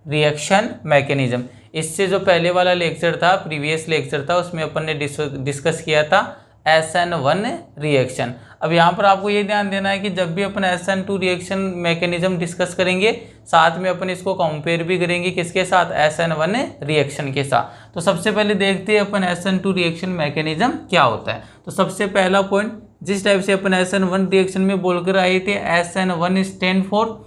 Reaction mechanism. इससे जो पहले वाला लेक्चर था, प्रीवियस लेक्चर था, उसमें अपन ने डिस्कस किया था SN1 रिएक्शन। अब यहाँ पर आपको ये ध्यान देना है कि जब भी अपन SN2 रिएक्शन मैकेनिज्म डिस्कस करेंगे, साथ में अपन इसको कंपेयर भी करेंगे किसके साथ, SN1 रिएक्शन के साथ। तो सबसे पहले देखते हैं अपन SN2 रिएक्शन मैकेनिज्म क्या होता है। तो सबसे पहला पॉइंट, जिस टाइप से अपन SN1 रिएक्शन में बोलकर आए थे, SN1 stand for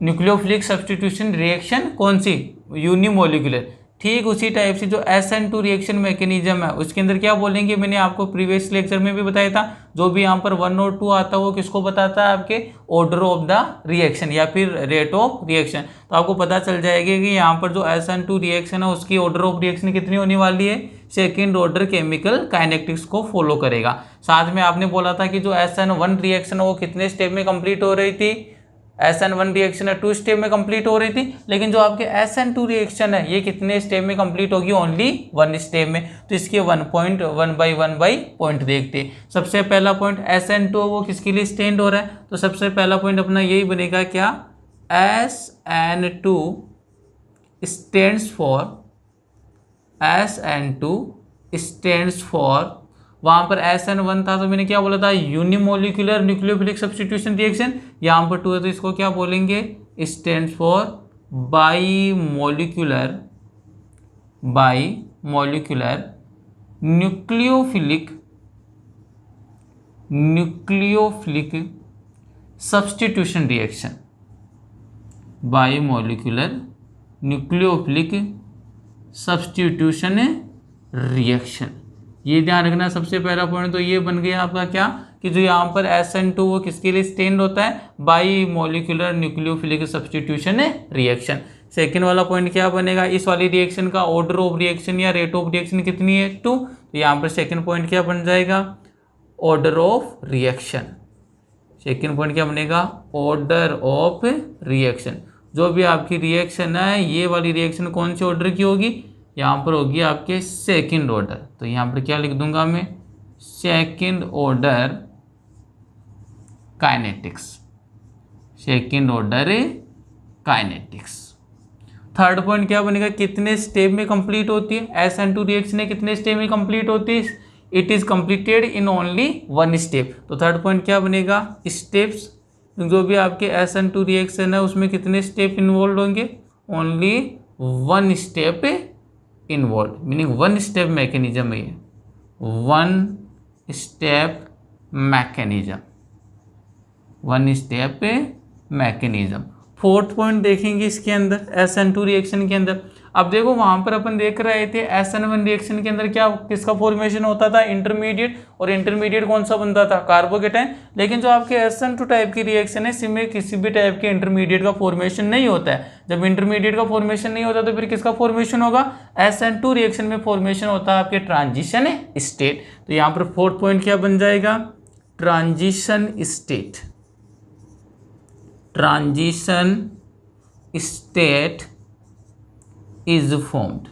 nucleophilic substitution reaction, कौन सी, यूनिमोलिकुलर। ठीक उसी टाइप से जो SN2 रिएक्शन मैकेनिज्म है उसके अंदर क्या बोलेंगे, मैंने आपको प्रीवियस लेक्चर में भी बताया था, जो भी यहाँ पर 1 और 2 आता है वो किसको बताता है, आपके ऑर्डर ऑफ द रिएक्शन या फिर रेट ऑफ रिएक्शन। तो आपको पता चल जाएगा कि यहाँ पर जो SN2 रिएक्शन है उसकी ऑर्डर ऑफ रिएक्शन कितनी होने वाली है, सेकेंड ऑर्डर केमिकल काइनेटिक्स को फॉलो करेगा। साथ में आपने बोला था कि जो SN1 रिएक्शन है वो कितने स्टेप में कंप्लीट हो रही थी, SN1 रिएक्शन है 2 स्टेप में कंप्लीट हो रही थी, लेकिन जो आपके SN2 रिएक्शन है ये कितने स्टेप में कंप्लीट होगी, ओनली 1 स्टेप में। तो इसके 1 बाई पॉइंट देखते हैं। सबसे पहला पॉइंट SN2 वो किसके लिए स्टैंड हो रहा है, तो सबसे पहला पॉइंट अपना यही बनेगा, क्या, SN2 स्टैंड्स फॉर वहां पर SN1 था तो मैंने क्या बोला था, यूनिमोलिकुलर न्यूक्लियोफिलिक सब्स्टिट्यूशन रिएक्शन। यहाँ पर 2 है तो इसको क्या बोलेंगे, stands for bimolecular nucleophilic substitution reaction, bimolecular nucleophilic substitution reaction. ये ध्यान रखना, सबसे पहला पॉइंट तो ये बन गया आपका क्या, कि जो यहाँ पर SN2 वो किसके लिए स्टैंड होता है, by molecular nucleophilic substitution reaction. Second वाला पॉइंट क्या बनेगा, इस वाली रिएक्शन का ऑर्डर ऑफ रिएक्शन या रेट ऑफ रिएक्शन कितनी है, 2। तो यहाँ पर सेकेंड पॉइंट क्या बन जाएगा, order of reaction. Second point क्या बनेगा, ऑर्डर ऑफ रिएक्शन। जो भी आपकी रिएक्शन है ये वाली रिएक्शन कौन से ऑर्डर की होगी, यहाँ पर होगी आपके सेकंड ऑर्डर। तो यहाँ पर क्या लिख दूंगा मैं, second order kinetics, second order kinetics. Third point क्या बनेगा, कितने स्टेप में कंप्लीट होती है, SN2 रिएक्शन कितने स्टेप में कंप्लीट होती है, it is completed in only 1 step. तो थर्ड पॉइंट क्या बनेगा, स्टेप्स। जो भी आपके SN2 रिएक्शन है उसमें कितने स्टेप इन्वॉल्व होंगे, only 1 step involve, meaning 1 step mechanism है ये, 1 स्टेप मैकेनिज्म। फोर्थ पॉइंट देखेंगे इसके अंदर, SN2 रिएक्शन के अंदर। अब देखो वहां पर अपन देख रहे थे SN1 रिएक्शन के अंदर क्या, किसका फॉर्मेशन होता था, इंटरमीडिएट, और इंटरमीडिएट कौन सा बनता था, कार्बोकेटाइन। लेकिन जो आपके SN2 टाइप की रिएक्शन है इसमें किसी भी टाइप के इंटरमीडिएट का फॉर्मेशन नहीं होता है। जब इंटरमीडिएट का फॉर्मेशन नहीं होता तो फिर किसका फॉर्मेशन होगा, SN2 रिएक्शन में फॉर्मेशन होता है आपके ट्रांजिशन स्टेट। तो यहाँ पर फोर्थ पॉइंट क्या बन जाएगा, ट्रांजिशन स्टेट इज फॉर्म्ड।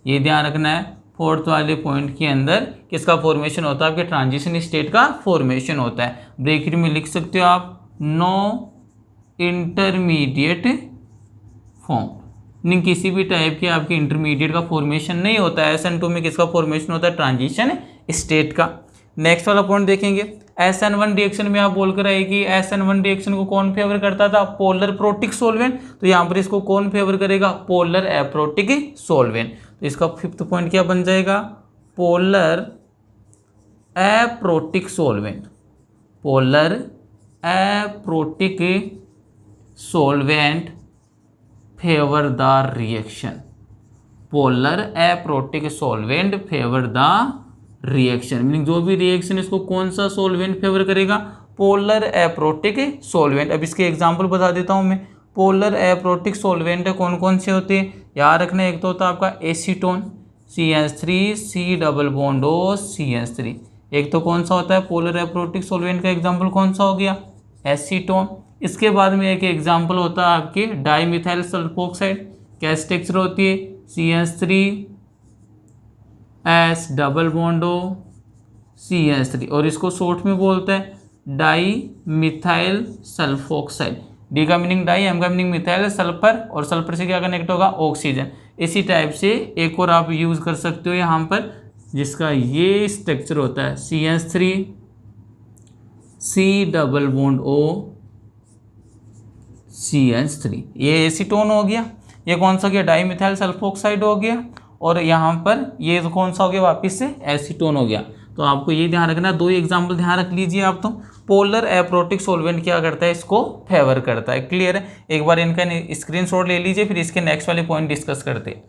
ये ध्यान रखना है, फोर्थ वाले पॉइंट के अंदर किसका फॉर्मेशन होता है, आपके ट्रांजिशन स्टेट का फॉर्मेशन होता है। ब्रैकेट में लिख सकते हो आप, नो इंटरमीडिएट फॉर्म, नहीं किसी भी टाइप के आपके इंटरमीडिएट का फॉर्मेशन नहीं होता है। SN2 में किसका फॉर्मेशन होता है, ट्रांजिशन स्टेट का। नेक्स्ट वाला पॉइंट देखेंगे, SN1 रिएक्शन में आप बोलकर आए कि SN1 रिएक्शन को कौन फेवर करता था, पोलर एप्रोटिक सॉल्वेंट। तो यहाँ पर इसको कौन फेवर करेगा, पोलर एप्रोटिक सॉल्वेंट। तो इसका फिफ्थ पॉइंट क्या बन जाएगा, polar aprotic solvent, polar aprotic solvent favour the reaction, polar aprotic solvent favour the reaction. Meaning जो भी रिएक्शन इसको कौन सा सॉल्वेंट फेवर करेगा, पोलर एप्रोटिक सॉल्वेंट। अब इसके एग्जांपल बता देता हूं मैं। पोलर एप्रोटिक सॉल्वेंट कौन कौन से होते हैं, याद रखना, एक तो होता है आपका acetone, CH3 C double bond O CH3। एक तो कौन सा होता है पोलर एप्रोटिक सॉल्वेंट का एग्जाम्पल कौन सा हो गया, एसीटोन। इसके बाद में एक एग्जाम्पल होता है आपके डाईमिथाइल सल्फोक्साइड, क्या स्ट्रक्चर होती है, CH3 S double bond O CH3, और इसको शॉर्ट में बोलते हैं डाई मिथाइल सल्फोक्साइड। डी का मीनिंग डाई, एम का मीनिंग मिथाइल, सल्फर, और सल्फर से क्या कनेक्ट होगा, ऑक्सीजन। इसी टाइप से एक और आप यूज़ कर सकते हो यहाँ पर, जिसका ये स्ट्रक्चर होता है CH3 C double bond O CH3, ये एसीटोन हो गया। ये कौन सा हो गया, डाई मिथाइल सल्फोक्साइड हो गया। और यहाँ पर ये कौन सा हो गया, वापस से एसीटोन हो गया। तो आपको ये ध्यान रखना, दो एग्जाम्पल ध्यान रख लीजिए आप। तो पोलर एप्रोटिक सॉल्वेंट क्या करता है, इसको फेवर करता है। क्लियर है, एक बार इनका स्क्रीनशॉट ले लीजिए, फिर इसके नेक्स्ट वाले पॉइंट डिस्कस करते हैं।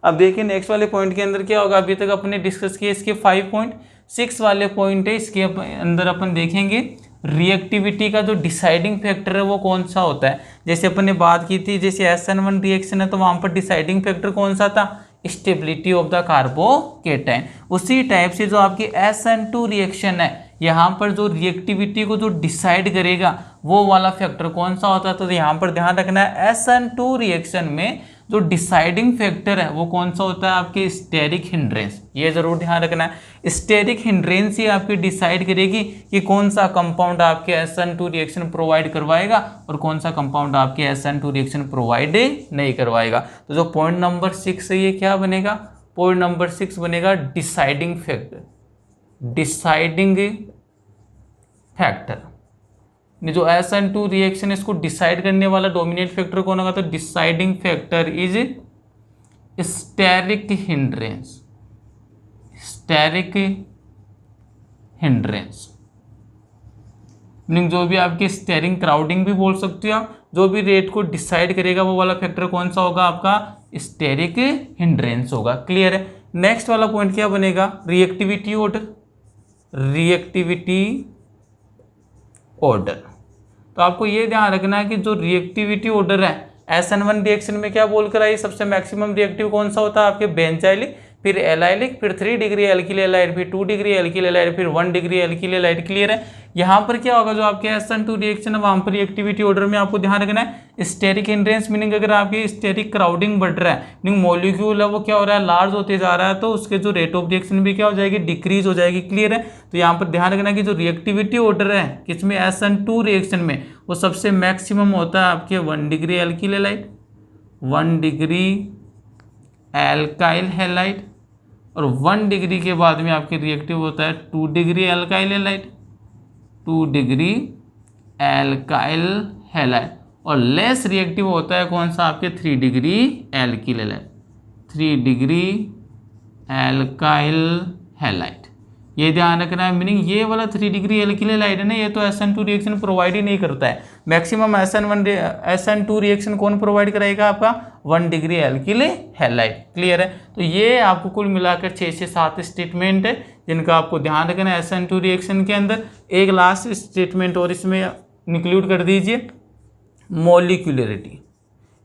अब देखिए नेक्स्ट वाले पॉइंट के अंदर क्या होगा, अभी तक अपने डिस्कस किए इसके 5 पॉइंट, 6 वाले पॉइंट है इसके अंदर अपन देखेंगे रिएक्टिविटी का जो डिसाइडिंग फैक्टर है वो कौन सा होता है। जैसे अपन ने बात की थी, जैसे SN1 रिएक्शन है तो वहाँ पर डिसाइडिंग फैक्टर कौन सा था, स्टेबिलिटी ऑफ द कार्बोकेटाइन। उसी टाइप से जो आपकी SN2 रिएक्शन है, यहाँ पर जो रिएक्टिविटी को जो डिसाइड करेगा वो वाला फैक्टर कौन सा होता है। तो यहाँ पर ध्यान रखना है, SN2 रिएक्शन में जो डिसाइडिंग फैक्टर है वो कौन सा होता है, आपके स्टेरिक हिंड्रेंस। ये जरूर ध्यान रखना है, स्टेरिक हिंड्रेंस ही आपकी डिसाइड करेगी कि कौन सा कंपाउंड आपके SN2 रिएक्शन प्रोवाइड करवाएगा और कौन सा कंपाउंड आपके SN2 रिएक्शन प्रोवाइड नहीं करवाएगा। तो जो पॉइंट नंबर 6 है ये क्या बनेगा, पॉइंट नंबर 6 बनेगा डिसाइडिंग फैक्टर। डिसाइडिंग फैक्टर जो SN2 रिएक्शन इसको डिसाइड करने वाला डोमिनेट फैक्टर कौन होगा, तो deciding factor is steric hindrance. Steric hindrance meaning जो भी आपकी स्टेरिंग क्राउडिंग भी बोल सकते हो आप, जो भी रेट को डिसाइड करेगा वो वाला फैक्टर कौन सा होगा, आपका स्टेरिक हिंड्रेंस होगा। क्लियर है। नेक्स्ट वाला पॉइंट क्या बनेगा, रिएक्टिविटी ऑर्डर। रिएक्टिविटी ऑर्डर, तो आपको ये ध्यान रखना है कि जो रिएक्टिविटी ऑर्डर है SN1 रिएक्शन में क्या बोलकर आई, सबसे मैक्सिमम रिएक्टिव कौन सा होता है, आपके बेंजाइलिक, फिर एलाइलिक, फिर 3 डिग्री एल्किल एलाइड, फिर 2 डिग्री एल्किल एलाइड, फिर 1 डिग्री एल्किल एलाइड। क्लियर है। यहाँ पर क्या होगा, जो आपके SN2 रिएक्शन है वहाँ पर रिएक्टिविटी ऑर्डर में आपको ध्यान रखना है स्टेरिक हिंड्रेंस, मीनिंग अगर आपकी स्टेरिक क्राउडिंग बढ़ रहा है, मीनिंग मॉलिक्यूल है वो क्या हो रहा है, लार्ज होते जा रहा है, तो उसके जो रेट ऑफ रिएक्शन भी क्या हो जाएगी, डिक्रीज हो जाएगी। क्लियर है। तो यहाँ पर ध्यान रखना कि जो रिएक्टिविटी ऑर्डर है किसमें, SN2 रिएक्शन में, वो सबसे मैक्सिमम होता है आपके 1 degree alkyl allied, 1 degree alkyl halide, और 1 डिग्री के बाद में आपके रिएक्टिव होता है 2 degree alkyl halide, 2 degree alkyl halide, और लेस रिएक्टिव होता है कौन सा, आपके 3 degree alkyl halide, 3 degree alkyl halide. ये ध्यान रखना है, मीनिंग ये वाला 3 डिग्री एल्किल हैलाइड है ना, ये तो SN2 रिएक्शन प्रोवाइड ही नहीं करता है। मैक्सिमम SN2 रिएक्शन कौन प्रोवाइड कराएगा, आपका 1 डिग्री एल्किल हैलाइड। क्लियर है। तो ये आपको कुल मिलाकर 6 से 7 स्टेटमेंट है जिनका आपको ध्यान रखना है SN2 रिएक्शन के अंदर। एक लास्ट स्टेटमेंट और इसमें इंक्लूड कर दीजिए, मॉलिक्यूलरिटी,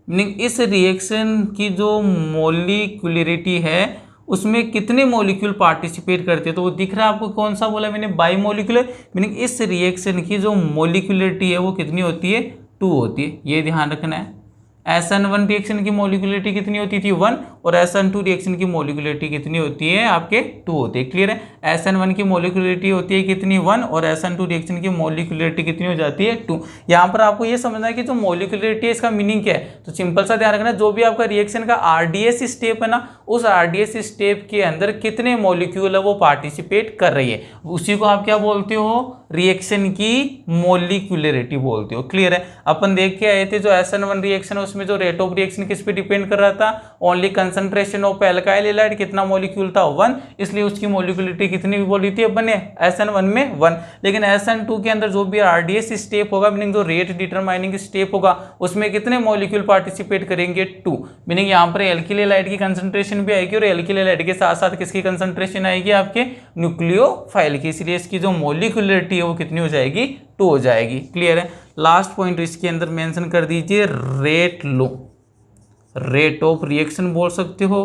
मीनिंग इस रिएक्शन की जो मॉलिक्यूलरिटी है उसमें कितने मॉलिक्यूल पार्टिसिपेट करते हैं। तो वो दिख रहा है आपको, कौन सा बोला मैंने, बाई मॉलिक्यूलर, मीनिंग इस रिएक्शन की जो मॉलिक्यूलरिटी है वो कितनी होती है, 2 होती है। ये ध्यान रखना है। SN1 रिएक्शन की मॉलिक्यूलरिटी कितनी होती थी, 1, और SN2 रिएक्शन की मॉलिक्यूलरिटी कितनी होती है, आपके 2 होती है। क्लियर है। SN1 की मॉलिक्यूलरिटी होती है कितनी, 1, और SN2 रिएक्शन की मॉलिक्यूलरिटी कितनी हो जाती है, 2। यहाँ पर आपको ये समझना है कि जो मॉलिक्यूलरिटी है इसका मीनिंग क्या है। तो सिंपल सा ध्यान रखना, जो भी आपका रिएक्शन का RDS स्टेप है ना, उस RDS स्टेप के अंदर कितने मॉलिक्यूल है वो पार्टिसिपेट कर रही है, उसी को आप क्या बोलते हो, रिएक्शन की मॉलिक्यूलरिटी बोलते हो। क्लियर है। अपन देख के आए थे जो SN1 रिएक्शन है उसमें जो रेट ऑफ रिएक्शन किस पे डिपेंड कर रहा था, only concentration of alkyl halide, कितना मॉलिक्यूल था, 1, इसलिए उसकी मॉलिक्यूलरिटी कितनी बोली थी अपन ने, SN1 में 1। लेकिन SN2 के अंदर जो भी RDS स्टेप होगा, मीनिंग जो रेट डिटरमाइनिंग स्टेप होगा, उसमें कितने मॉलिक्यूल पार्टिसिपेट करेंगे, 2, मीनिंग यहाँ पर एल्किल हैलाइड की कंसंट्रेशन भी आएगी और एल्किल हैलाइड के साथ साथ किसकी कंसंट्रेशन आएगी, आपके न्यूक्लियोफाइल की, इसलिए इसकी जो मॉलिक्यूलरिटी वो कितनी हो जाएगी, 2 हो जाएगी। क्लियर है। लास्ट पॉइंट इसके अंदर मेंशन कर दीजिए, rate low, rate of reaction बोल सकते हो,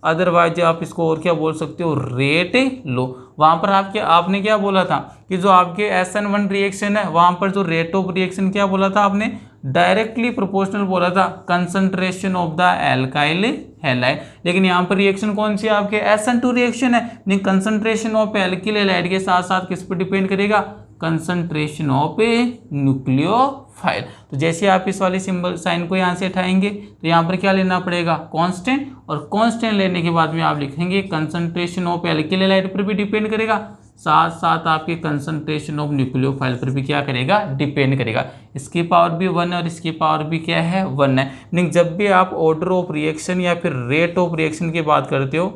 अदरवाइज आप इसको और क्या बोल सकते हो, रेट लो। वहाँ पर आपने क्या बोला था कि जो आपके SN1 रिएक्शन है वहाँ पर जो रेट ऑफ रिएक्शन क्या बोला था आपने, डायरेक्टली प्रोपोर्शनल बोला था concentration of the alkyl halide, लेकिन यहाँ पर रिएक्शन कौन सी है आपके SN2 रिएक्शन है, नहीं कंसंट्रेशन ऑफ एल्किल हैलाइड के साथ साथ किस पर डिपेंड करेगा, कंसंट्रेशन ऑफ ए न्यूक्लियोफाइल। तो जैसे आप इस वाली सिंबल साइन को यहाँ से हटाएंगे तो यहाँ पर क्या लेना पड़ेगा, कांस्टेंट, और कांस्टेंट लेने के बाद में आप लिखेंगे कंसंट्रेशन ऑफ एल्किल हैलाइड पर भी डिपेंड करेगा, साथ साथ आपके कंसंट्रेशन ऑफ न्यूक्लियोफाइल पर भी क्या करेगा, डिपेंड करेगा। इसकी पावर भी 1 और इसकी पावर भी क्या है, 1 है। मीनिंग जब भी आप ऑर्डर ऑफ रिएक्शन या फिर रेट ऑफ रिएक्शन की बात करते हो,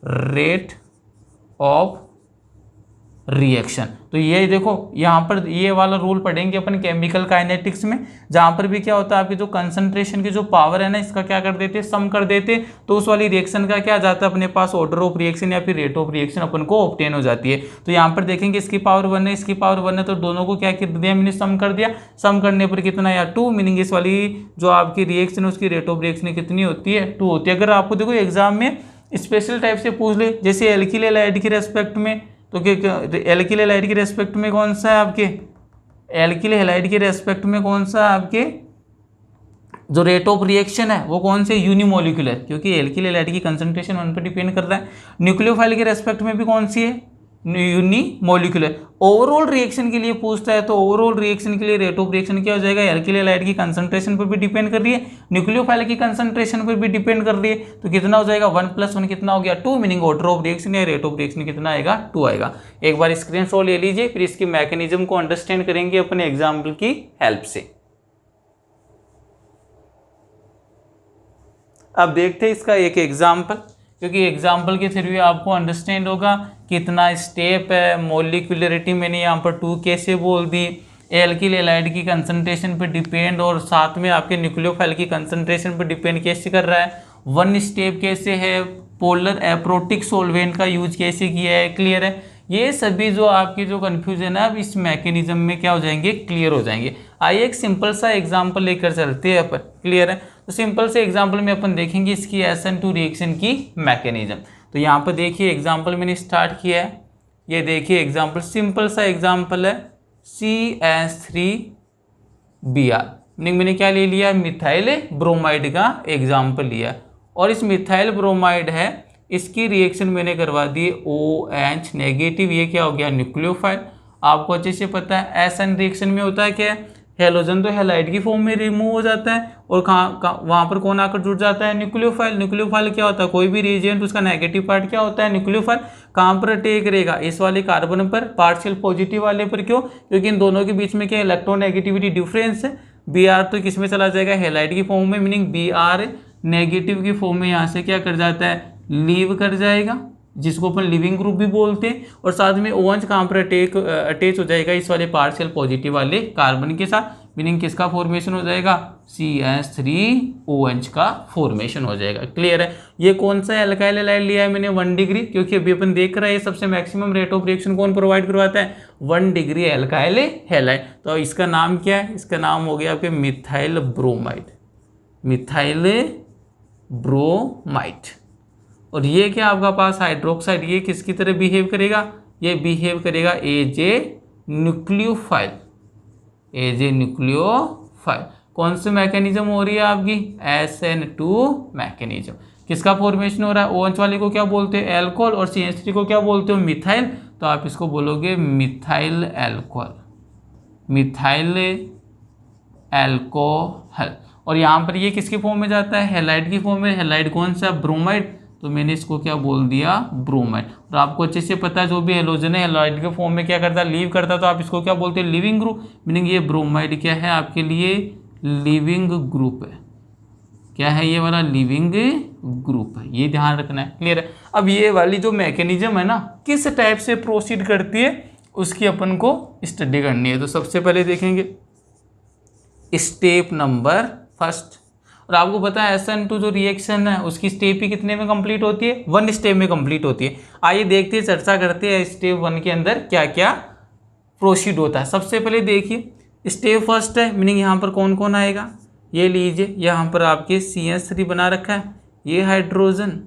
रेट ऑफ रिएक्शन, तो ये देखो यहाँ पर ये वाला रूल पढ़ेंगे अपन केमिकल काइनेटिक्स में, जहाँ पर भी क्या होता है आपकी जो कंसंट्रेशन की जो पावर है ना, इसका क्या कर देते, सम कर देते, तो उस वाली रिएक्शन का क्या जाता है अपने पास, ऑर्डर ऑफ रिएक्शन या फिर रेट ऑफ रिएक्शन अपन को ऑब्टेन हो जाती है। तो यहाँ पर देखेंगे इसकी पावर 1 है, इसकी पावर 1 है, तो दोनों को क्या कर दिया मैंने, सम कर दिया। सम करने पर कितना या 2, मीनिंग इस वाली जो आपकी रिएक्शन है उसकी रेट ऑफ रिएक्शन कितनी होती है, 2 होती है। अगर आपको देखो एग्जाम में स्पेशल टाइप से पूछ ले, जैसे एल्किल हैलाइड के रेस्पेक्ट में, तो एल्किल हैलाइड के रेस्पेक्ट में कौन सा है आपके, एल्किल हैलाइड के रेस्पेक्ट में कौन सा आपके जो रेट ऑफ रिएक्शन है वो कौन से, यूनिमोलिकुलर, क्योंकि एल्किल हैलाइड की कंसंट्रेशन 1 पर डिपेंड कर रहा है। न्यूक्लियोफाइल के रेस्पेक्ट में भी कौन सी है, यूनिमोलिकुलर। ओवरऑल रिएक्शन के लिए पूछता है तो ओवरऑल रिएक्शन के लिए रेट ऑफ रिएक्शन क्या हो जाएगा, एल्किल हैलाइड की कंसंट्रेशन पर भी डिपेंड कर रही है, न्यूक्लियोफाइल की कंसंट्रेशन पर भी डिपेंड कर रही है, तो कितना हो जाएगा 1 + 1 कितना हो गया 2, मीनिंग ऑर्डर ऑफ रिएक्शन या रेट ऑफ रिएक्शन कितना आएगा, 2 आएगा। एक बार स्क्रीनशॉट ले लीजिए, फिर इसकी मैकेनिज्म को अंडरस्टैंड करेंगे अपने एग्जाम्पल की हेल्प से। अब देखते हैं इसका एक एग्जाम्पल, क्योंकि एग्जाम्पल के थ्रू आपको अंडरस्टैंड होगा कितना स्टेप है। मॉलिक्यूलरिटी मैंने यहाँ पर 2 कैसे बोल दी, एल्किल हैलाइड की कंसंट्रेशन पर डिपेंड, और साथ में आपके न्यूक्लियोफाइल की कंसंट्रेशन पर डिपेंड कैसे कर रहा है, 1 स्टेप कैसे है, पोलर एप्रोटिक सॉल्वेंट का यूज कैसे किया है, क्लियर है। ये सभी जो आपकी जो कन्फ्यूजन है अब इस मैकेनिज्म में क्या हो जाएंगे, क्लियर हो जाएंगे। आइए एक सिंपल सा एग्जाम्पल लेकर चलते हैं अपन, क्लियर है। तो सिंपल से एग्जाम्पल में अपन देखेंगे इसकी SN2 रिएक्शन की मैकेनिज्म। तो यहाँ पर देखिए एग्जाम्पल मैंने स्टार्ट किया है, ये देखिए एग्जाम्पल, सिंपल सा एग्जाम्पल है CH3Br, मैंने क्या ले लिया, मिथाइल ब्रोमाइड का एग्जाम्पल लिया, और इस मिथाइल ब्रोमाइड है इसकी रिएक्शन मैंने करवा दी OH नेगेटिव, ये क्या हो गया, न्यूक्लियोफाइल। आपको अच्छे से पता है SN रिएक्शन में होता है क्या है, हेलोजन तो हैलाइड की फॉर्म में रिमूव हो जाता है, और वहाँ पर कौन आकर जुड़ जाता है, न्यूक्लियोफाइल। न्यूक्लियोफाइल क्या होता है, कोई भी रिएजेंट उसका नेगेटिव पार्ट क्या होता है, न्यूक्लियोफाइल। कहाँ पर अटैक करेगा, इस वाले कार्बन पर, पार्शियल पॉजिटिव वाले पर। क्यों, क्योंकि इन दोनों के बीच में क्या इलेक्ट्रोनेगेटिविटी डिफरेंस है। Br तो किस में चला जाएगा, हैलाइड की फॉर्म में, मीनिंग Br नेगेटिव की फॉर्म में यहाँ से क्या कर जाता है, लीव कर जाएगा, जिसको अपन लिविंग ग्रुप भी बोलते हैं। और साथ में OH कहाँ पर अटैच हो जाएगा, इस वाले पार्शियल पॉजिटिव वाले कार्बन के साथ, मीनिंग किसका फॉर्मेशन हो जाएगा, CH3OH का फॉर्मेशन हो जाएगा, क्लियर है। ये कौन सा एल्काइल हैलाइड लिया है मैंने, 1 डिग्री, क्योंकि अभी अपन देख रहे हैं सबसे मैक्सिमम रेट ऑफ रिएक्शन कौन प्रोवाइड करवाता है, 1 डिग्री एल्काइल हैलाइड। तो इसका नाम क्या है, इसका नाम हो गया आपके मिथाइल ब्रोमाइड, मिथाइल ब्रोमाइड। और ये क्या आपका पास हाइड्रोक्साइड, ये किसकी तरह बिहेव करेगा, ये बिहेव करेगा as a nucleophile, as a nucleophile. कौन सी मैकेनिज्म हो रही है आपकी, SN2 मैकेनिज्म। किसका फॉर्मेशन हो रहा है, OH वाले को क्या बोलते हैं, एल्कोहल, और CH3 को क्या बोलते हो, मिथाइल। तो आप इसको बोलोगे मिथाइल एल्कोहल, मिथाइल एल्कोहल। और यहाँ पर ये किसकी फॉर्म में जाता है, हैलाइड की फॉर्म में। हैलाइड कौन सा, ब्रोमाइड, तो मैंने इसको क्या बोल दिया, ब्रोमाइड। और आपको अच्छे से पता है जो भी हेलोजन है हैलाइड के फॉर्म में क्या करता है, लीव करता है, तो आप इसको क्या बोलते हैं, लिविंग ग्रुप। मीनिंग ये ब्रोमाइड क्या है आपके लिए, लिविंग ग्रुप है। क्या है ये वाला, लिविंग ग्रुप है, ये ध्यान रखना है, क्लियर है। अब ये वाली जो मैकेनिज्म है ना, किस टाइप से प्रोसीड करती है उसकी अपन को स्टडी करनी है। तो सबसे पहले देखेंगे स्टेप नंबर फर्स्ट। और आपको पता है SN2 जो रिएक्शन है उसकी स्टेप ही कितने में कंप्लीट होती है, 1 स्टेप में कंप्लीट होती है। आइए देखते हैं, चर्चा करते हैं स्टेप 1 के अंदर क्या क्या प्रोसीड होता है। सबसे पहले देखिए स्टेप फर्स्ट है, मीनिंग यहाँ पर कौन कौन आएगा, ये लीजिए, यहाँ पर आपके CH3 बना रखा है, ये हाइड्रोजन,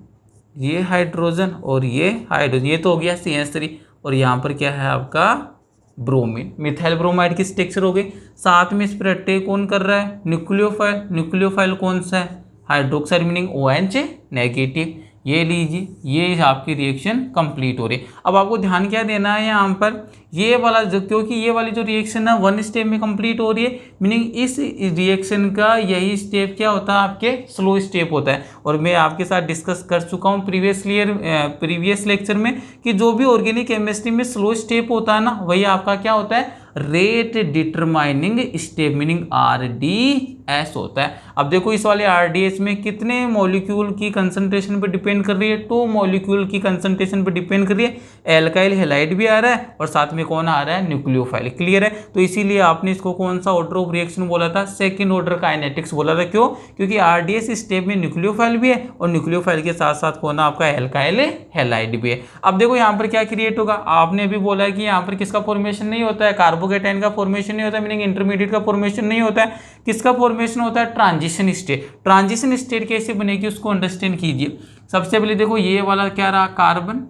ये हाइड्रोजन और ये हाइड्रोजन, ये तो हो गया CH3। और यहाँ पर क्या है आपका ब्रोमीन। मिथाइल ब्रोमाइड की स्ट्रक्चर हो गई। साथ में इस पर अटैक कौन कर रहा है? न्यूक्लियोफाइल। न्यूक्लियोफाइल कौन सा है? Hydroxide meaning OH negative. ये लीजिए, ये आपकी रिएक्शन कंप्लीट हो रही है। अब आपको ध्यान क्या देना है यहाँ पर, ये वाला जो, क्योंकि ये वाली जो रिएक्शन है 1 स्टेप में कंप्लीट हो रही है, मीनिंग इस रिएक्शन का यही स्टेप क्या होता है? आपके स्लो स्टेप होता है। और मैं आपके साथ डिस्कस कर चुका हूँ प्रीवियस लेक्चर में कि जो भी ऑर्गेनिक केमिस्ट्री में स्लो स्टेप होता है ना, वही आपका क्या होता है? Rate determining step, meaning RDS होता है। अब देखो इस वाले RDS में कितने मॉलिक्यूल की कंसंट्रेशन पर डिपेंड कर रही है? 2 मॉलिक्यूल की कंसंट्रेशन पर डिपेंड कर रही है। एल्काइल हैलाइड भी आ रहा है और साथ में कौन आ रहा है? न्यूक्लियोफाइल। क्लियर है? तो इसीलिए आपने इसको कौन सा ऑर्डर ऑफ रिएक्शन बोला था? सेकंड ऑर्डर काइनेटिक्स बोला था। क्यों? क्योंकि RDS स्टेप में न्यूक्लियोफाइल भी है और न्यूक्लियोफाइल के साथ साथ कौन आपका? एल्काइल हैलाइड भी है। अब देखो यहाँ पर क्या क्रिएट होगा? आपने अभी बोला है कि यहाँ पर किसका फॉर्मेशन नहीं होता है? कार्बोकेटाइन का फॉर्मेशन नहीं होता है, मीनिंग इंटरमीडिएट का फॉर्मेशन नहीं होता है। किसका फॉर्मेशन होता है? Transition state. ट्रांजिशन स्टेट कैसे बनेगी उसको अंडरस्टैंड कीजिए। सबसे पहले देखो ये वाला क्या रहा? कार्बन,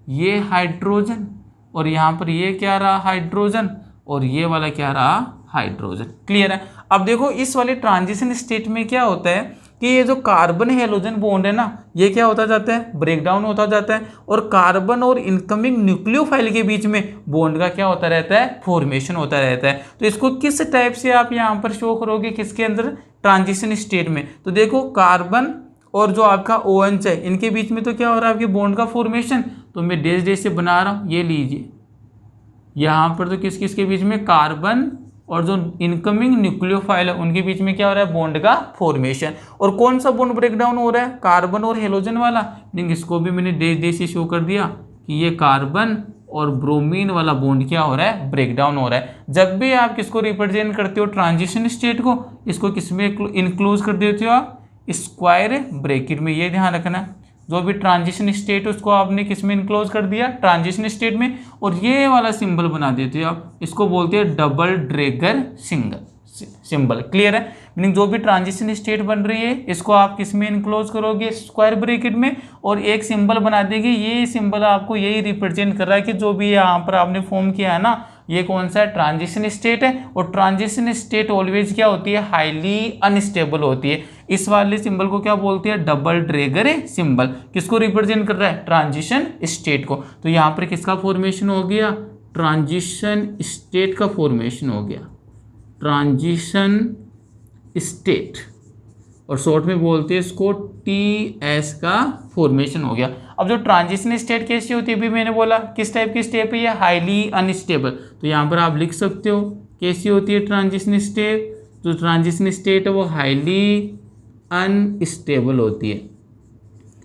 ये हाइड्रोजन, और यहाँ पर ये क्या रहा? हाइड्रोजन, और ये वाला क्या रहा? हाइड्रोजन। क्लियर है? अब देखो इस वाले ट्रांजिशन स्टेट में क्या होता है कि ये जो कार्बन हेलोजन बॉन्ड है ना, ये क्या होता जाता है? ब्रेक डाउन होता जाता है, और कार्बन और इनकमिंग न्यूक्लियोफाइल के बीच में बॉन्ड का क्या होता रहता है? फॉर्मेशन होता रहता है। तो इसको किस टाइप से आप यहाँ पर शो करोगे? किसके अंदर? ट्रांजिशन स्टेट में। तो देखो कार्बन और जो आपका OH है, इनके बीच में तो क्या हो रहा है? आपके बॉन्ड का फॉर्मेशन। तो मैं डेश डेश से बना रहा हूँ, ये लीजिए, यहाँ पर तो किस किस के बीच में? कार्बन और जो इनकमिंग न्यूक्लियोफाइल है उनके बीच में क्या हो रहा है? बॉन्ड का फॉर्मेशन। और कौन सा बॉन्ड ब्रेक डाउन हो रहा है? कार्बन और हेलोजन वाला। इसको भी मैंने डेश डेश से शो कर दिया कि ये कार्बन और ब्रोमीन वाला बॉन्ड क्या हो रहा है? ब्रेक डाउन हो रहा है। जब भी आप किसको रिप्रेजेंट करते हो? ट्रांजिशन स्टेट को, इसको किसमें इंक्लूड कर देते हो आप? स्क्वायर ब्रैकेट में। ये ध्यान रखना है, जो भी ट्रांजिशन स्टेट उसको आपने किस में इनक्लोज कर दिया? ट्रांजिशन स्टेट में। और ये वाला सिंबल बना देते हो आप, इसको बोलते हैं डबल ड्रैगर सिंबल। क्लियर है? मीनिंग जो भी ट्रांजिशन स्टेट बन रही है इसको आप किस में इनक्लोज करोगे? स्क्वायर ब्रैकेट में, और एक सिंबल बना देंगे। ये सिंबल आपको यही रिप्रेजेंट कर रहा है कि जो भी यहाँ पर आपने फॉर्म किया है ना, ये कौन सा है? ट्रांजिशन स्टेट है। और ट्रांजिशन स्टेट ऑलवेज क्या होती है? हाईली अनस्टेबल होती है। इस वाले सिंबल को क्या बोलते हैं? Double Drager symbol. किसको रिप्रेजेंट कर रहा है? ट्रांजिशन स्टेट को। तो यहाँ पर किसका फॉर्मेशन हो गया? ट्रांजिशन स्टेट का फॉर्मेशन हो गया, ट्रांजिशन स्टेट, और शॉर्ट में बोलते हैं इसको TS का फॉर्मेशन हो गया। अब जो ट्रांजिशन स्टेट कैसी होती है, अभी मैंने बोला किस टाइप की स्टेप है? ये हाईली अनस्टेबल। तो यहाँ पर आप लिख सकते हो कैसी होती है ट्रांजिशन स्टेट। जो ट्रांजिशन स्टेट है वो हाईली अनस्टेबल होती है।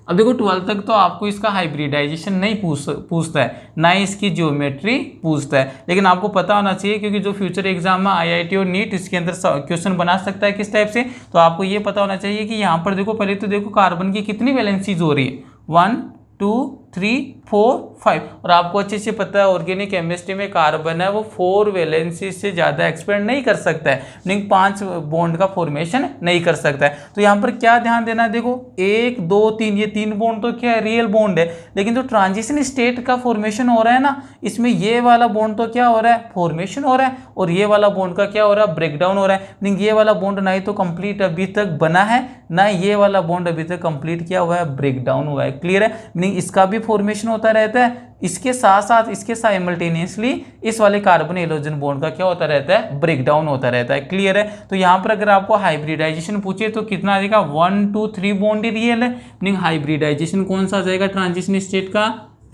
अब देखो 12 तक तो आपको इसका हाइब्रिडाइजेशन नहीं पूछता है, ना ही इसकी ज्योमेट्री पूछता है, लेकिन आपको पता होना चाहिए क्योंकि जो फ्यूचर एग्जाम में IIT और नीट इसके अंदर क्वेश्चन बना सकता है किस टाइप से। तो आपको ये पता होना चाहिए कि यहाँ पर देखो, पहले तो देखो कार्बन की कितनी वैलेंसीज हो रही है? 1 2 3 4 5। और आपको अच्छे से पता है ऑर्गेनिक केमिस्ट्री में कार्बन है वो 4 वैलेंसी से ज़्यादा एक्सपेंड नहीं कर सकता है, मीनिंग 5 बॉन्ड का फॉर्मेशन नहीं कर सकता है। तो यहाँ पर क्या ध्यान देना है? देखो 1 2 3, ये 3 बॉन्ड तो क्या है? रियल बॉन्ड है। लेकिन जो ट्रांजिशन स्टेट का फॉर्मेशन हो रहा है ना, इसमें ये वाला बॉन्ड तो क्या हो रहा है? फॉर्मेशन हो रहा है, और ये वाला बॉन्ड का क्या हो रहा है? ब्रेक डाउन हो रहा है। मीनिंग ये वाला बॉन्ड ना ही तो कंप्लीट अभी तक बना है, ना ये वाला बॉन्ड अभी तक कंप्लीट किया हुआ है, ब्रेक डाउन हुआ है। क्लियर है? मीनिंग इसका भी फॉर्मेशन होता रहता है, इसके साथ साथ इसके साइमल्टेनियसली इस वाले कार्बन हेलोजन बॉन्ड का क्या होता रहता है? ब्रेक डाउन होता रहता है। क्लियर है? तो यहाँ पर अगर आपको हाइब्रिडाइजेशन पूछे तो कितना आ जाएगा? 1 2 3 बॉन्ड ही रियल है, मीनिंग हाइब्रिडाइजेशन कौन सा आ जाएगा ट्रांजिशन स्टेट का?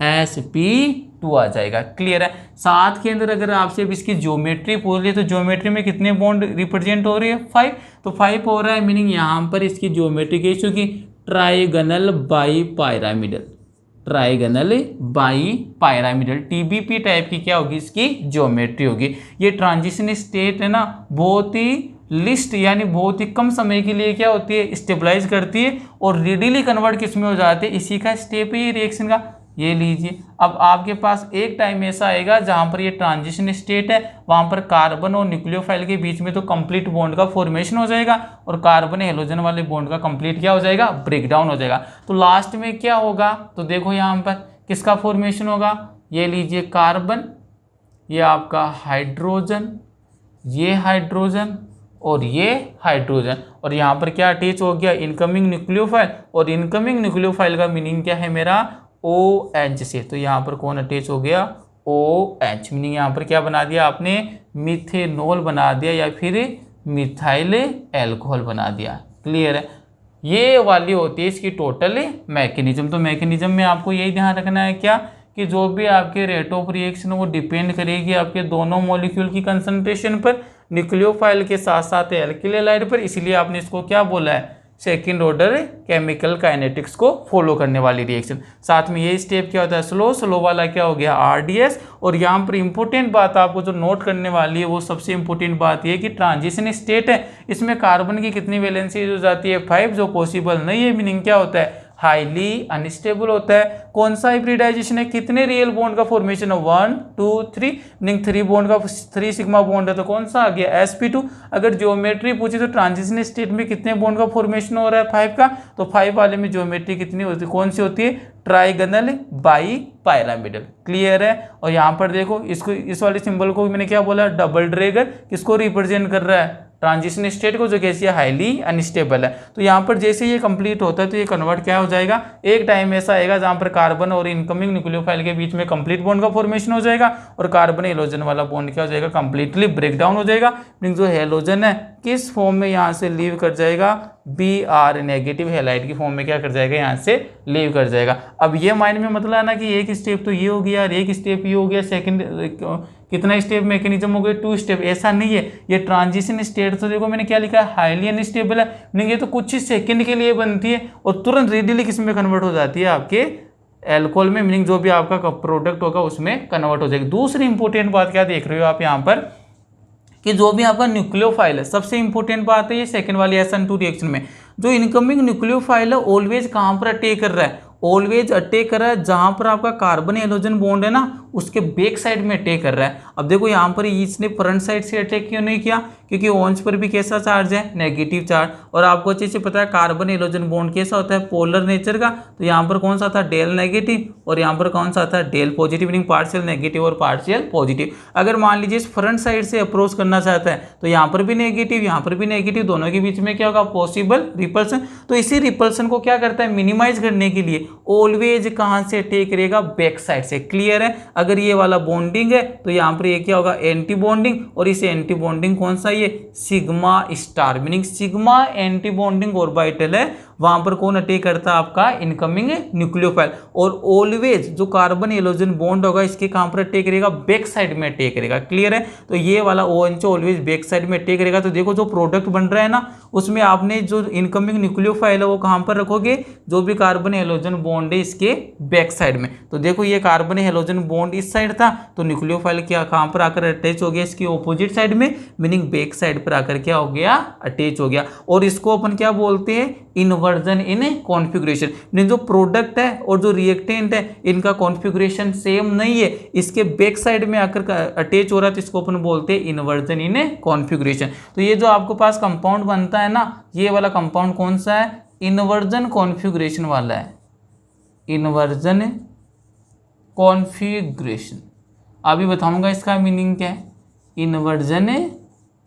sp2 आ जाएगा। क्लियर है? साथ के अंदर अगर आपसे अब इसकी ज्योमेट्री पूछ ली तो ज्योमेट्री में कितने बॉन्ड रिप्रेजेंट हो रही है? 5। तो 5 हो रहा है, मीनिंग यहाँ पर इसकी ज्योमेट्री कैसी होगी? Trigonal by pyramidal, trigonal by pyramidal, TBP type की क्या होगी? इसकी ज्योमेट्री होगी। ये ट्रांजिशन स्टेट है ना, बहुत ही लिस्ट यानी बहुत ही कम समय के लिए क्या होती है? स्टेबलाइज करती है और रेडिली कन्वर्ट किस में हो जाते हैं? इसी का स्टेप है ये रिएक्शन का। ये लीजिए, अब आपके पास एक टाइम ऐसा आएगा जहां पर ये ट्रांजिशन स्टेट है, वहां पर कार्बन और न्यूक्लियोफाइल के बीच में तो कंप्लीट बॉन्ड का फॉर्मेशन हो जाएगा और कार्बन हेलोजन वाले बॉन्ड का कंप्लीट क्या हो जाएगा? ब्रेक डाउन हो जाएगा। तो लास्ट में क्या होगा? तो देखो यहाँ पर किसका फॉर्मेशन होगा? ये लीजिए कार्बन, ये आपका हाइड्रोजन, ये हाइड्रोजन और ये हाइड्रोजन, और यहाँ पर क्या अटैच हो गया, इनकमिंग न्यूक्लियोफाइल, और इनकमिंग न्यूक्लियोफाइल का मीनिंग क्या है मेरा, OH से। तो यहाँ पर कौन अटैच हो गया, OH, मीनिंग यहाँ पर क्या बना दिया आपने, मिथेनॉल बना दिया या फिर मिथाइल एल्कोहल बना दिया। क्लियर है, ये वाली होती है इसकी टोटल मैकेनिज्म। तो मैकेनिज्म में आपको यही ध्यान रखना है क्या, कि जो भी आपके रेट ऑफ रिएक्शन वो डिपेंड करेगी आपके दोनों मॉलिक्यूल की कंसंट्रेशन पर, न्यूक्लियोफाइल के साथ साथ एल्किल हैलाइड पर। इसलिए आपने इसको क्या बोला है, सेकेंड ऑर्डर केमिकल काइनेटिक्स को फॉलो करने वाली रिएक्शन। साथ में ये स्टेप क्या होता है, स्लो वाला क्या हो गया, RDS। और यहाँ पर इंपॉर्टेंट बात आपको जो नोट करने वाली है वो सबसे इंपॉर्टेंट बात ये कि ट्रांजिशन स्टेट है, इसमें कार्बन की कितनी वैलेंसी हो जाती है, 5, जो पॉसिबल नहीं है। मीनिंग क्या होता है, हाईली अनस्टेबल होता है। कौन सा हाइब्रिडाइजेशन है, कितने रियल बॉन्ड का फॉर्मेशन है, 1 2 3, मीनिंग 3 बॉन्ड का 3 सिग्मा बॉन्ड है, तो कौन सा आ गया, sp2। अगर ज्योमेट्री पूछी तो ट्रांजिशन स्टेट में कितने बॉन्ड का फॉर्मेशन हो रहा है, 5 का, तो 5 वाले में ज्योमेट्री कितनी होती है, कौन सी होती है, ट्राइगोनल बाई पायरामिडल। क्लियर है। और यहाँ पर देखो इसको, इस वाले सिंबल को मैंने क्या बोला, डबल ड्रैगन, किसको रिप्रेजेंट कर रहा है, ट्रांजिशन स्टेट को, जो कैसी है, हाईली अनस्टेबल है। तो यहाँ पर जैसे ये कंप्लीट होता है तो ये कन्वर्ट क्या हो जाएगा, एक टाइम ऐसा आएगा जहाँ पर कार्बन और इनकमिंग न्यूक्लियोफाइल के बीच में कंप्लीट बॉन्ड का फॉर्मेशन हो जाएगा, और कार्बन हेलोजन वाला बॉन्ड क्या हो जाएगा, कंप्लीटली ब्रेक डाउन हो जाएगा। मींस जो हेलोजन है किस फॉर्म में यहाँ से लीव कर जाएगा, Br नेगेटिव हेलाइड की फॉर्म में क्या कर जाएगा, यहाँ से लीव कर जाएगा। अब ये माइंड में मतलब है ना कि एक स्टेप तो ये हो गया और एक स्टेप ये हो गया, सेकंड कितना स्टेप मैकेनिज्म हो गया, 2 स्टेप। ऐसा नहीं है, ये ट्रांजिशन स्टेट तो देखो मैंने क्या लिखा है, हाईली अनस्टेबल है, नहीं ये तो कुछ ही सेकंड के लिए बनती है और तुरंत रेडियली किस में कन्वर्ट हो जाती है, आपके एल्कोहल में, मीनिंग जो भी आपका प्रोडक्ट होगा उसमें कन्वर्ट हो जाएगी। दूसरी इंपॉर्टेंट बात क्या देख रहे हो आप यहाँ पर, कि जो भी आपका न्यूक्लियोफाइल है, सबसे इंपॉर्टेंट बात है ये सेकंड वाली SN2 रिएक्शन में, जो इनकमिंग न्यूक्लियोफाइल है ऑलवेज कहाँ पर अटैक कर रहा है, ऑलवेज अटैक कर रहा है जहां पर आपका कार्बन हेलोजन बॉन्ड है ना, उसके बैक साइड में अटैक कर रहा है। अब देखो यहाँ पर इसने फ्रंट साइड से अटैक क्यों नहीं किया, क्योंकि OH पर भी कैसा चार्ज है, नेगेटिव चार्ज। और आपको अच्छे से पता है कार्बन हेलोजन बॉन्ड कैसा होता है, पोलर नेचर का। तो यहाँ पर कौन सा था, डेल नेगेटिव, और यहाँ पर कौन सा था, del positive, meaning partial negative और पार्शियल पॉजिटिव। अगर मान लीजिए फ्रंट साइड से अप्रोच करना चाहता है तो यहाँ पर भी नेगेटिव, यहाँ पर भी नेगेटिव, दोनों के बीच में क्या होगा, पॉसिबल रिपल्सन। तो इसी रिपल्सन को क्या करता है, मिनिमाइज करने के लिए ऑलवेज कहाँ से अटैक करेगा, बैक साइड से। क्लियर है। अगर ये वाला बॉन्डिंग है तो यहाँ पर ये क्या होगा, एंटी बॉन्डिंग, और इसे एंटी बॉन्डिंग कौन सा, ये sigma star, meaning sigma anti bonding orbital है, वहां पर कौन अटैक करता है, आपका इनकमिंग न्यूक्लियोफाइल। और ऑलवेज जो कार्बन हेलोजन बॉन्ड होगा इसके कहां पर अटैक करेगा, बैक साइड में अटैक करेगा। क्लियर है। तो ये वाला OH ऑलवेज बैक साइड में अटैक करेगा। तो देखो जो प्रोडक्ट बन रहा है ना, उसमें आपने जो इनकमिंग न्यूक्लियोफाइल है वो कहां पर रखोगे, जो भी कार्बन हेलोजन बॉन्ड है इसके बैक साइड में। तो देखो ये कार्बन हेलोजन बॉन्ड इस साइड था, तो न्यूक्लियोफाइल क्या कहां पर आकर अटैच हो गया, इसकी ऑपोजिट साइड में, मीनिंग बैक साइड पर आकर क्या हो गया, अटैच हो गया। और इसको अपन क्या बोलते हैं, इन्वर्जन इन कॉन्फ़िगरेशन। जो प्रोडक्ट है और जो रिएक्टेंट है इनका कॉन्फ़िगरेशन सेम नहीं है, इसके बैक साइड में आकर अटैच हो रहा है, तो इसको अपन बोलते हैं इन्वर्जन इन कॉन्फ़िगरेशन। तो ये जो आपके पास कंपाउंड बनता है ना, ये वाला कंपाउंड कौन सा है, इन्वर्जन कॉन्फ़िगरेशन वाला है, इन्वर्जन कॉन्फ़िगरेशन। अभी बताऊंगा इसका मीनिंग क्या है। इन्वर्जन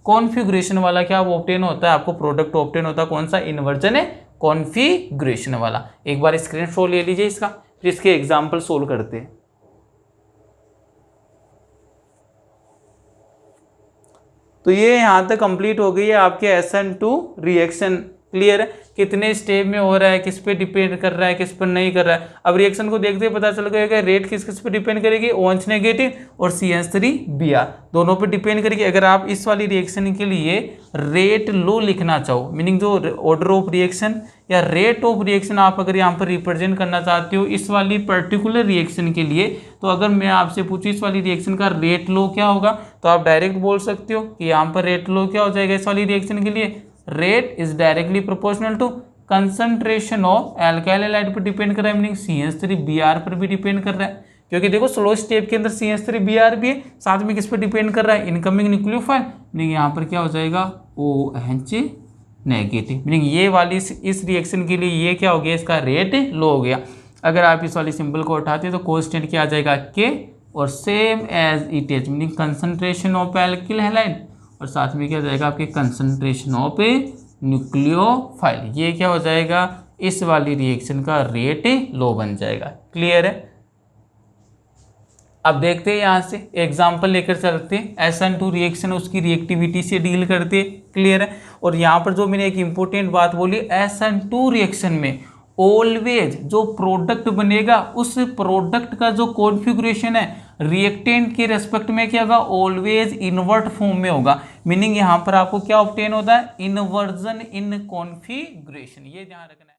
कॉन्फ़िगरेशन वाला क्या ऑब्टेन होता है, आपको प्रोडक्ट ऑब्टेन होता है कौन सा, इन्वर्जन कॉन्फ़िगरेशन वाला। एक बार स्क्रीनशॉट ले लीजिए इसका, फिर इसके एग्जाम्पल सोल्व करते हैं। तो ये यहाँ तक कंप्लीट हो गई है आपके SN2 रिएक्शन। क्लियर है। कितने स्टेप में हो रहा है, किस पे डिपेंड कर रहा है, किस पर नहीं कर रहा है। अब रिएक्शन को देखते पता चल गया रेट किस किस पे डिपेंड करेगी, OH नेगेटिव और CH3Br दोनों पे डिपेंड करेगी। अगर आप इस वाली रिएक्शन के लिए रेट लो लिखना चाहो, मीनिंग जो ऑर्डर ऑफ रिएक्शन या रेट ऑफ रिएक्शन आप अगर यहाँ पर रिप्रेजेंट करना चाहते हो इस वाली पर्टिकुलर रिएक्शन के लिए, तो अगर मैं आपसे पूछूँ इस वाली रिएक्शन का रेट लो क्या होगा, तो आप डायरेक्ट बोल सकते हो कि यहाँ पर रेट लो क्या हो जाएगा इस वाली रिएक्शन के लिए, rate is directly proportional to concentration of alkyl halide पर डिपेंड कर रहा है, मीनिंग CH3Br पर भी डिपेंड कर रहा है। क्योंकि देखो स्लो स्टेप के अंदर CH3Br भी है, साथ में किस पर डिपेंड कर रहा है, इनकमिंग न्यूक्लियोफाइल, मीनिंग यहाँ पर क्या हो जाएगा OH नेगेटिव, मीनिंग ये वाली इस रिएक्शन के लिए ये क्या हो गया, इसका रेट लो हो गया। अगर आप इस वाली सिंबल को उठाते तो कोएफिशिएंट क्या आ जाएगा K और same as it is meaning concentration of alkyl halide, और साथ में क्या हो जाएगा आपके कंसंट्रेशन ऑफ न्यूक्लियोफाइल। ये क्या हो जाएगा, इस वाली रिएक्शन का रेट लो बन जाएगा। क्लियर है। अब देखते हैं यहाँ से एग्जाम्पल लेकर चलते हैं। SN2 रिएक्शन उसकी रिएक्टिविटी से डील करते हैं। क्लियर है। और यहाँ पर जो मैंने एक इंपॉर्टेंट बात बोली, SN2 रिएक्शन में ऑलवेज जो प्रोडक्ट बनेगा उस प्रोडक्ट का जो कॉन्फ़िगरेशन है रिएक्टेंट के रेस्पेक्ट में क्या होगा, ऑलवेज इन्वर्ट फॉर्म में होगा। मीनिंग यहाँ पर आपको क्या ऑब्टेन होता है, इन्वर्जन इन कॉन्फ़िगरेशन। ये ध्यान रखना है।